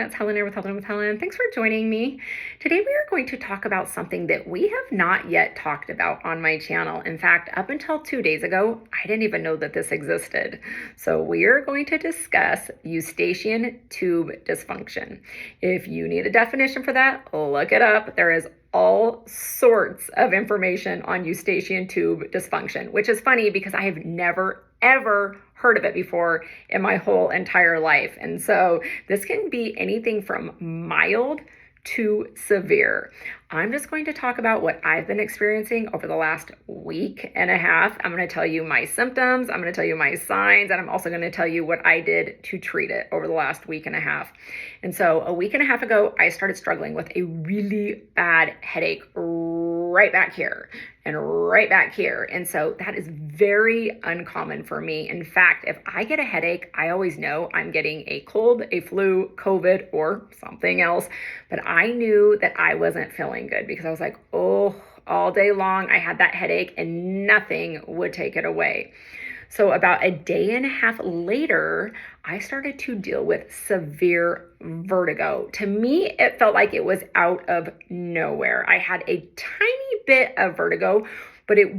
It's Helen here with Helen. Thanks for joining me. Today we are going to talk about something that we have not yet talked about on my channel. In fact, up until 2 days ago, I didn't even know that this existed. So we are going to discuss Eustachian tube dysfunction. If you need a definition for that, look it up. There is all sorts of information on Eustachian tube dysfunction, which is funny because I have never ever heard of it before in my whole entire life. And so this can be anything from mild to severe. I'm just going to talk about what I've been experiencing over the last week and a half. I'm going to tell you my symptoms, I'm going to tell you my signs, and I'm also going to tell you what I did to treat it over the last week and a half. And so a week and a half ago, I started struggling with a really bad headache right back here and right back here. And so that is very uncommon for me. In fact, if I get a headache, I always know I'm getting a cold, a flu, COVID, or something else. But I knew that I wasn't feeling good because I was like, oh, all day long I had that headache and nothing would take it away. So about a day and a half later, I started to deal with severe vertigo. To me, it felt like it was out of nowhere. I had a tiny bit of vertigo, but it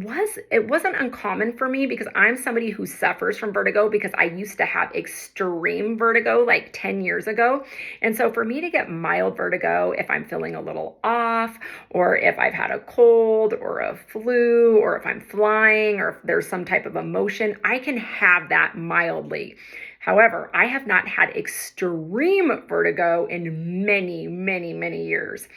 wasn't uncommon for me because I'm somebody who suffers from vertigo because I used to have extreme vertigo like 10 years ago. And so for me to get mild vertigo, if I'm feeling a little off, or if I've had a cold or a flu, or if I'm flying, or if there's some type of emotion, I can have that mildly. However, I have not had extreme vertigo in many, many, many years.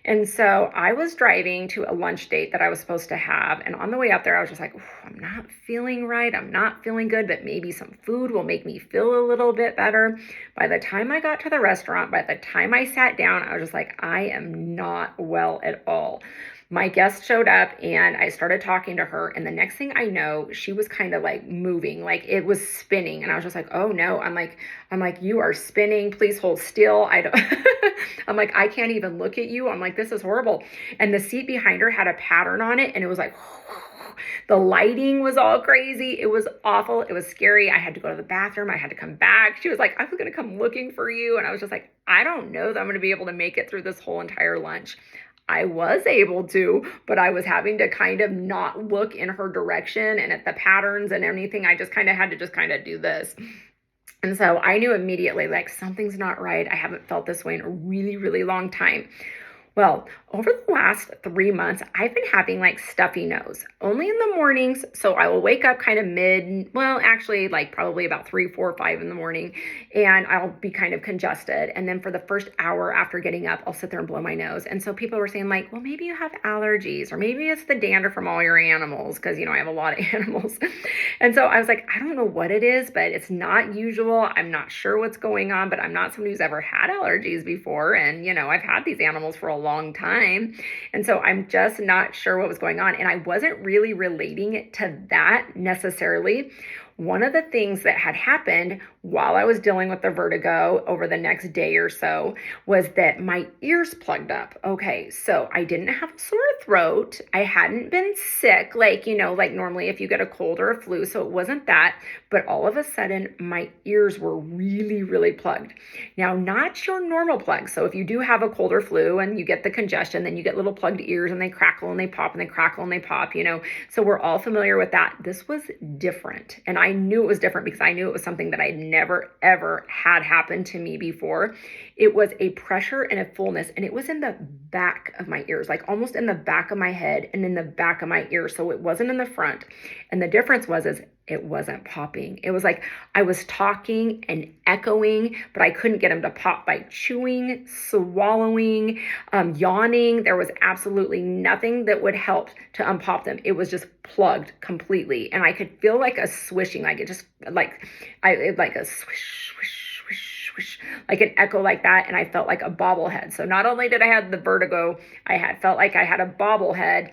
And so I was driving to a lunch date that I was supposed to have. And on the way up there, I was just like, I'm not feeling right. I'm not feeling good, but maybe some food will make me feel a little bit better. By the time I got to the restaurant, by the time I sat down, I was just like, I am not well at all. My guest showed up and I started talking to her. And the next thing I know, she was kind of like moving, like it was spinning. And I was just like, oh no, I'm like, you are spinning. Please hold still. I'm like, I can't even look at you. I'm like, this is horrible. And the seat behind her had a pattern on it. And it was like, the lighting was all crazy. It was awful. It was scary. I had to go to the bathroom. I had to come back. She was like, I was going to come looking for you. And I was just like, I don't know that I'm going to be able to make it through this whole entire lunch. I was able to, but I was having to kind of not look in her direction and at the patterns and anything. I just kind of had to do this. And so I knew immediately, like, something's not right. I haven't felt this way in a really, really long time. Well, over the last 3 months, I've been having like stuffy nose, only in the mornings. So I will wake up kind of like probably about 3, 4, 5 in the morning, and I'll be kind of congested. And then for the first hour after getting up, I'll sit there and blow my nose. And so people were saying like, well, maybe you have allergies, or maybe it's the dander from all your animals. Cause I have a lot of animals. And so I was like, I don't know what it is, but it's not usual. I'm not sure what's going on, but I'm not somebody who's ever had allergies before. And, I've had these animals for a long time. And so I'm just not sure what was going on. And I wasn't really relating it to that necessarily. One of the things that had happened while I was dealing with the vertigo over the next day or so was that my ears plugged up. Okay, so I didn't have a sore throat. I hadn't been sick, like normally if you get a cold or a flu, so it wasn't that. But all of a sudden, my ears were really, really plugged. Now, not your normal plug. So if you do have a cold or flu and you get the congestion, then you get little plugged ears and they crackle and they pop and they crackle and they pop, So we're all familiar with that. This was different. And I knew it was different because I knew it was something that I'd never, ever had happen to me before. It was a pressure and a fullness, and it was in the back of my ears, like almost in the back of my head and in the back of my ear. So it wasn't in the front. And the difference is it wasn't popping. It was like I was talking and echoing, but I couldn't get them to pop by chewing, swallowing, yawning. There was absolutely nothing that would help to unpop them. It was just plugged completely. And I could feel like a swishing, like a swish, swish, swish, swish, like an echo like that. And I felt like a bobblehead. So not only did I have the vertigo, felt like I had a bobblehead.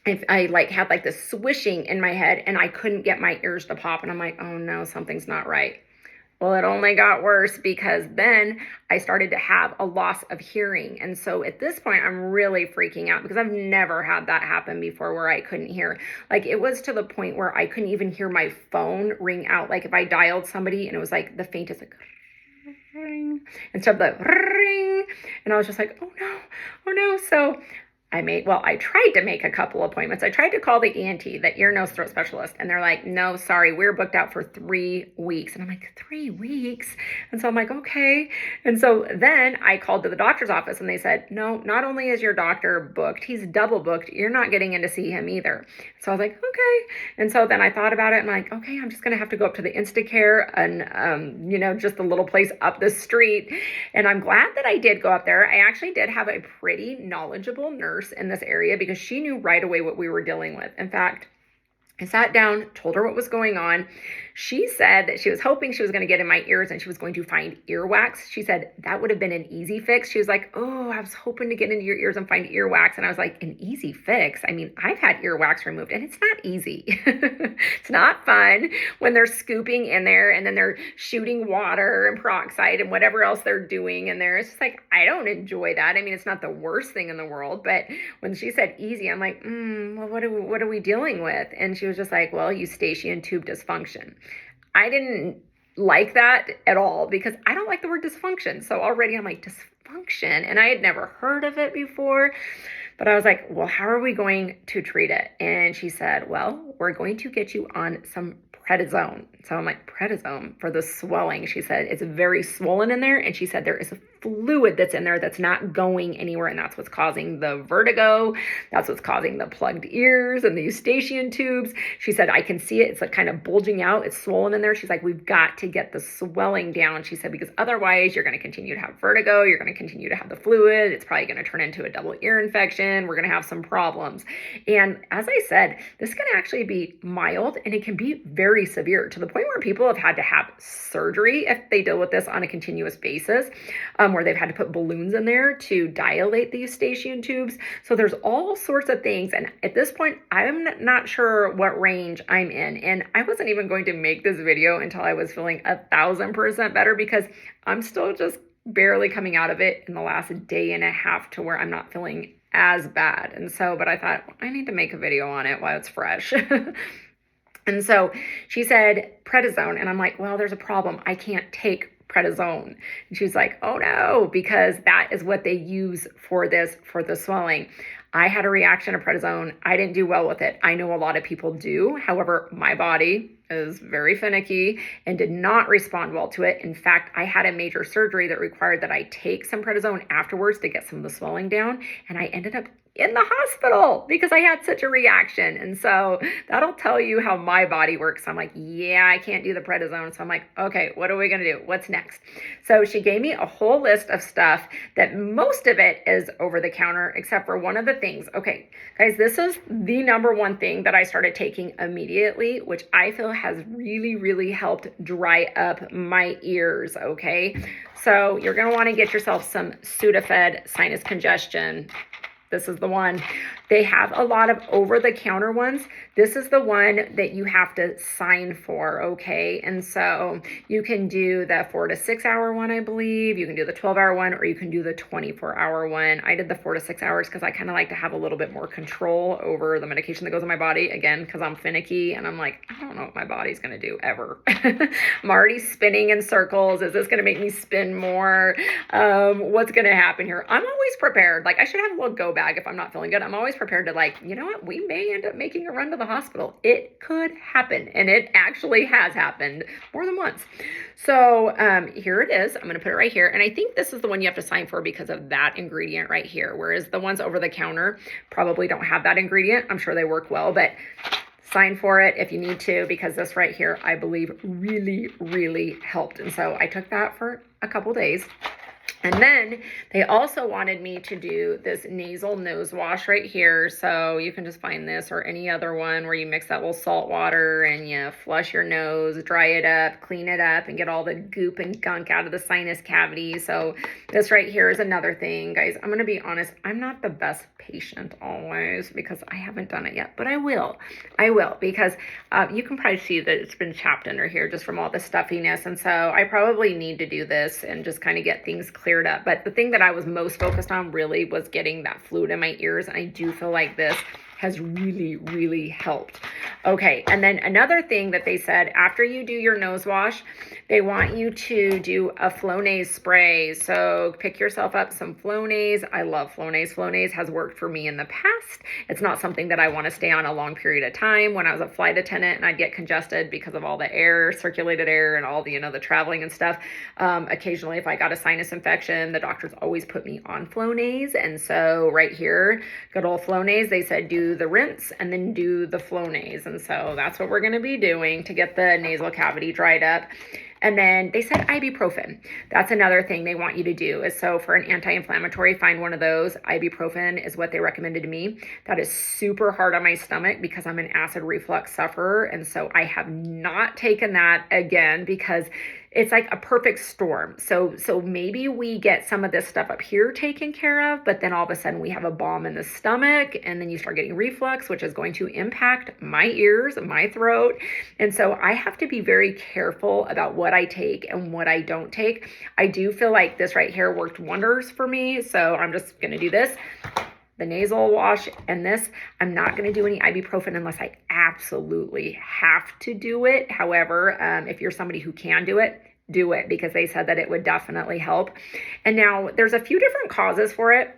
I had like this swishing in my head and I couldn't get my ears to pop. And I'm like, oh no, something's not right. Well, it only got worse because then I started to have a loss of hearing. And so at this point, I'm really freaking out because I've never had that happen before where I couldn't hear. Like it was to the point where I couldn't even hear my phone ring out. Like if I dialed somebody and it was like the faintest, like, ring, instead of the ring. And I was just like, oh no, oh no. So I tried to make a couple appointments. I tried to call the ENT, the ear, nose, throat specialist, and they're like, no, sorry, we're booked out for 3 weeks. And I'm like, 3 weeks? And so I'm like, okay. And so then I called to the doctor's office and they said, no, not only is your doctor booked, he's double booked. You're not getting in to see him either. So I was like, okay. And so then I thought about it and I'm like, okay, I'm just going to have to go up to the Instacare and, just a little place up the street. And I'm glad that I did go up there. I actually did have a pretty knowledgeable nurse in this area because she knew right away what we were dealing with. In fact, I sat down, told her what was going on. She said that she was hoping she was going to get in my ears and she was going to find earwax. She said that would have been an easy fix. She was like, oh, I was hoping to get into your ears and find earwax. And I was like, an easy fix? I mean, I've had earwax removed and it's not easy. It's not fun when they're scooping in there and then they're shooting water and peroxide and whatever else they're doing in there. It's just like, I don't enjoy that. I mean, it's not the worst thing in the world, but when she said easy, I'm like, well, what are we dealing with? And she was just like, well, Eustachian tube dysfunction. I didn't like that at all because I don't like the word dysfunction. So already I'm like, dysfunction, and I had never heard of it before. But I was like, well, how are we going to treat it? And she said, well, we're going to get you on some prednisone. So I'm like, prednisone for the swelling. She said it's very swollen in there. And she said there is a fluid that's in there that's not going anywhere. And that's what's causing the vertigo. That's what's causing the plugged ears and the Eustachian tubes. She said, I can see it. It's like kind of bulging out. It's swollen in there. She's like, we've got to get the swelling down. She said, because otherwise you're going to continue to have vertigo. You're going to continue to have the fluid. It's probably going to turn into a double ear infection. We're going to have some problems. And as I said, this can actually be mild and it can be very severe to the point where people have had to have surgery if they deal with this on a continuous basis, where they've had to put balloons in there to dilate the Eustachian tubes. So there's all sorts of things. And at this point, I'm not sure what range I'm in. And I wasn't even going to make this video until I was feeling 1,000% better because I'm still just barely coming out of it in the last day and a half to where I'm not feeling as bad. And so, but I thought I need to make a video on it while it's fresh. And so she said prednisone, and I'm like, well, there's a problem. I can't take prednisone. And she's like, oh no, because that is what they use for the swelling. I had a reaction to prednisone. I didn't do well with it. I know a lot of people do. However, my body is very finicky and did not respond well to it. In fact, I had a major surgery that required that I take some prednisone afterwards to get some of the swelling down. And I ended up in the hospital because I had such a reaction. And so that'll tell you how my body works. I'm like, yeah, I can't do the prednisone. So I'm like, okay, what are we going to do? What's next? So she gave me a whole list of stuff that most of it is over the counter, except for one of the things. Okay, guys, this is the number one thing that I started taking immediately, which I feel has really, really helped dry up my ears. Okay. So you're going to want to get yourself some Sudafed sinus congestion. This is the one. They have a lot of over-the-counter ones. This is the one that you have to sign for, okay? And so you can do the 4 to 6 hour one, I believe. You can do the 12-hour one, or you can do the 24-hour one. I did the 4 to 6 hours because I kind of like to have a little bit more control over the medication that goes in my body. Again, because I'm finicky and I'm like, I don't know what my body's going to do ever. I'm already spinning in circles. Is this going to make me spin more? What's going to happen here? I'm always prepared. Like, I should have a little go bag if I'm not feeling good. I'm always prepared to, like, you know what? We may end up making a run to the hospital. It could happen. And it actually has happened more than once. So here it is. I'm going to put it right here. And I think this is the one you have to sign for because of that ingredient right here. Whereas the ones over the counter probably don't have that ingredient. I'm sure they work well, but sign for it if you need to, because this right here, I believe, really, really helped. And so I took that for a couple days. And then they also wanted me to do this nasal nose wash right here. So you can just find this or any other one where you mix that little salt water and you flush your nose, dry it up, clean it up, and get all the goop and gunk out of the sinus cavity. So this right here is another thing. Guys, I'm going to be honest. I'm not the best patient always because I haven't done it yet, but I will. I will, because you can probably see that it's been chapped under here just from all the stuffiness. And so I probably need to do this and just kind of get things cleared up. But the thing that I was most focused on really was getting that fluid in my ears. And I do feel like this has really, really helped. Okay, and then another thing that they said, after you do your nose wash, they want you to do a Flonase spray. So pick yourself up some Flonase. I love Flonase. Flonase has worked for me in the past. It's not something that I want to stay on a long period of time. When I was a flight attendant and I'd get congested because of all the air, circulated air, and all the, the traveling and stuff, occasionally if I got a sinus infection, the doctors always put me on Flonase. And so right here, good old Flonase, they said do the rinse and then do the Flonase. And so that's what we're going to be doing to get the nasal cavity dried up. And then they said ibuprofen. That's another thing they want you to do. Is so for an anti-inflammatory, find one of those. Ibuprofen is what they recommended to me. That is super hard on my stomach because I'm an acid reflux sufferer. And so I have not taken that again because it's like a perfect storm. So maybe we get some of this stuff up here taken care of, but then all of a sudden we have a bomb in the stomach and then you start getting reflux, which is going to impact my ears, my throat. And so I have to be very careful about what I take and what I don't take. I do feel like this right here worked wonders for me. So I'm just going to do this. The nasal wash and this, I'm not going to do any ibuprofen unless I absolutely have to do it. However, if you're somebody who can do it because they said that it would definitely help. And now there's a few different causes for it.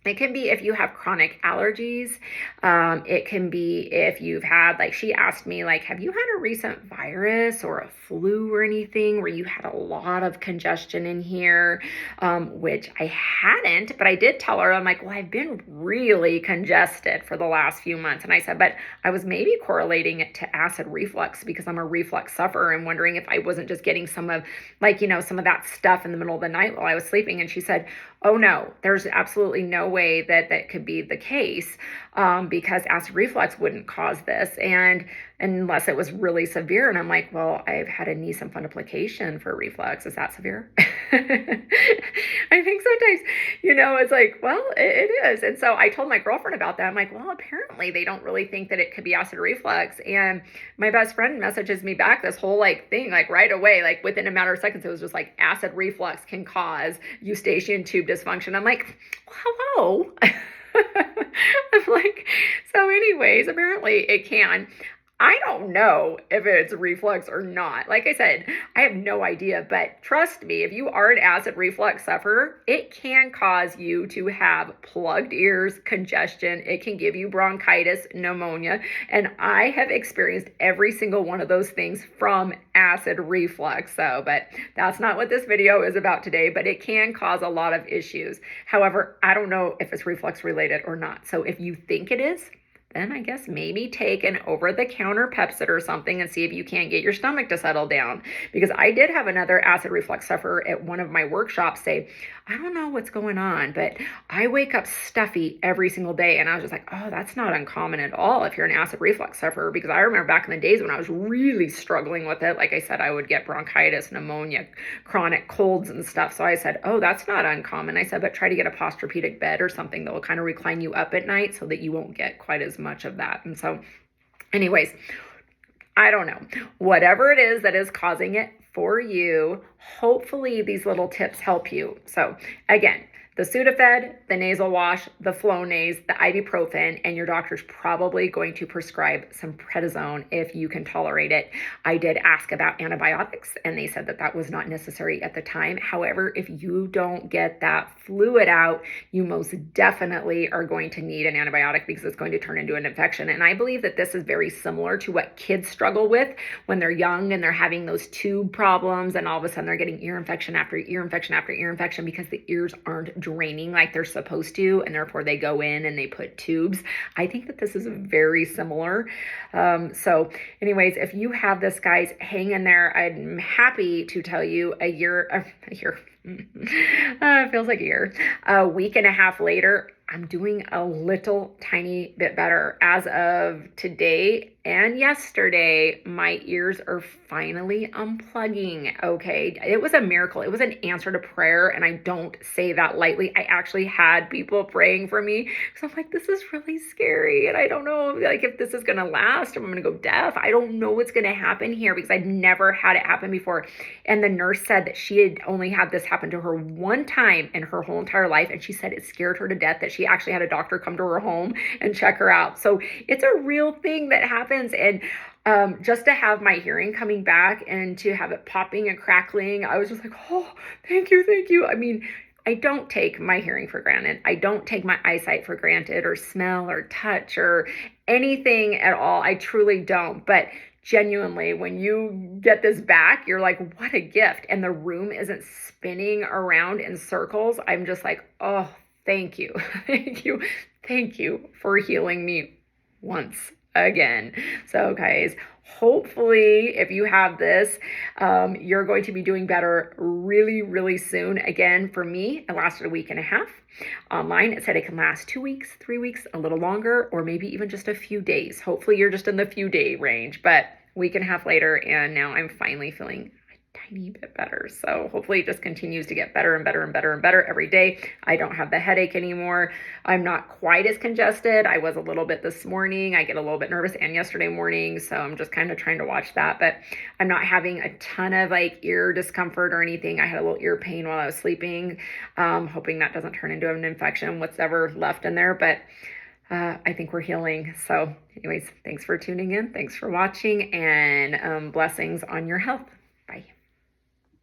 It can be if you have chronic allergies. It can be if you've had, like she asked me, like, have you had a recent virus or a flu or anything where you had a lot of congestion in here, which I hadn't, but I did tell her, I'm like, well, I've been really congested for the last few months. And I said, but I was maybe correlating it to acid reflux because I'm a reflux sufferer and wondering if I wasn't just getting some of some of that stuff in the middle of the night while I was sleeping. And she said, oh no, there's absolutely no way that could be the case because acid reflux wouldn't cause this, and unless it was really severe. And I'm like, well, I've had a Nissen fundoplication for reflux. Is that severe? I think sometimes, it's like, well, it is. And so I told my girlfriend about that. I'm like, well, apparently they don't really think that it could be acid reflux. And my best friend messages me back this whole thing, right away, within a matter of seconds. It was just like acid reflux can cause Eustachian tube dysfunction. I'm like, hello. I'm like, so anyways, apparently it can. I don't know if it's reflux or not. Like I said, I have no idea, but trust me, if you are an acid reflux sufferer, it can cause you to have plugged ears, congestion. It can give you bronchitis, pneumonia, and I have experienced every single one of those things from acid reflux. But that's not what this video is about today, but it can cause a lot of issues. However, I don't know if it's reflux related or not. So if you think it is, then I guess maybe take an over-the-counter Pepcid or something and see if you can't get your stomach to settle down. Because I did have another acid reflux sufferer at one of my workshops say, I don't know what's going on, but I wake up stuffy every single day. And I was just like, oh, that's not uncommon at all if you're an acid reflux sufferer. Because I remember back in the days when I was really struggling with it, like I said, I would get bronchitis, pneumonia, chronic colds and stuff. So I said, oh, that's not uncommon. I said, but try to get a posturepedic bed or something that will kind of recline you up at night so that you won't get quite as much of that. And so anyways, I don't know, whatever it is that is causing it for you, hopefully these little tips help you. So again, the Sudafed, the nasal wash, the Flonase, the ibuprofen, and your doctor's probably going to prescribe some prednisone if you can tolerate it. I did ask about antibiotics, and they said that that was not necessary at the time. However, if you don't get that fluid out, you most definitely are going to need an antibiotic because it's going to turn into an infection. And I believe that this is very similar to what kids struggle with when they're young and they're having those tube problems, and all of a sudden they're getting ear infection after ear infection after ear infection because the ears aren't draining like they're supposed to, and therefore they go in and they put tubes. I think that this is very similar. So anyways, if you have this, guys, hang in there. I'm happy to tell you a year, it feels like a year, a week and a half later, I'm doing a little tiny bit better. As of today, and yesterday, my ears are finally unplugging. Okay. It was a miracle. It was an answer to prayer. And I don't say that lightly. I actually had people praying for me. So I'm like, this is really scary. And I don't know like if this is going to last, or I'm going to go deaf. I don't know what's going to happen here because I'd never had it happen before. And the nurse said that she had only had this happen to her one time in her whole entire life. And she said it scared her to death that she actually had a doctor come to her home and check her out. So it's a real thing that happens. And just to have my hearing coming back and to have it popping and crackling, I was just like, oh, thank you, thank you. I mean, I don't take my hearing for granted. I don't take my eyesight for granted, or smell or touch or anything at all. I truly don't. But genuinely, when you get this back, you're like, what a gift. And the room isn't spinning around in circles. I'm just like, oh, thank you. Thank you. Thank you for healing me once again. So guys, hopefully if you have this, you're going to be doing better really, really soon. Again, for me, it lasted a week and a half. Online, it said it can last 2 weeks, 3 weeks, a little longer, or maybe even just a few days. Hopefully you're just in the few day range, but week and a half later, and now I'm finally feeling tiny bit better. So hopefully it just continues to get better and better and better and better every day. I don't have the headache anymore. I'm not quite as congested. I was a little bit this morning. I get a little bit nervous, and yesterday morning. So I'm just kind of trying to watch that, but I'm not having a ton of like ear discomfort or anything. I had a little ear pain while I was sleeping. Hoping that doesn't turn into an infection, whatever left in there, but I think we're healing. So anyways, thanks for tuning in. Thanks for watching, and blessings on your health. Bye.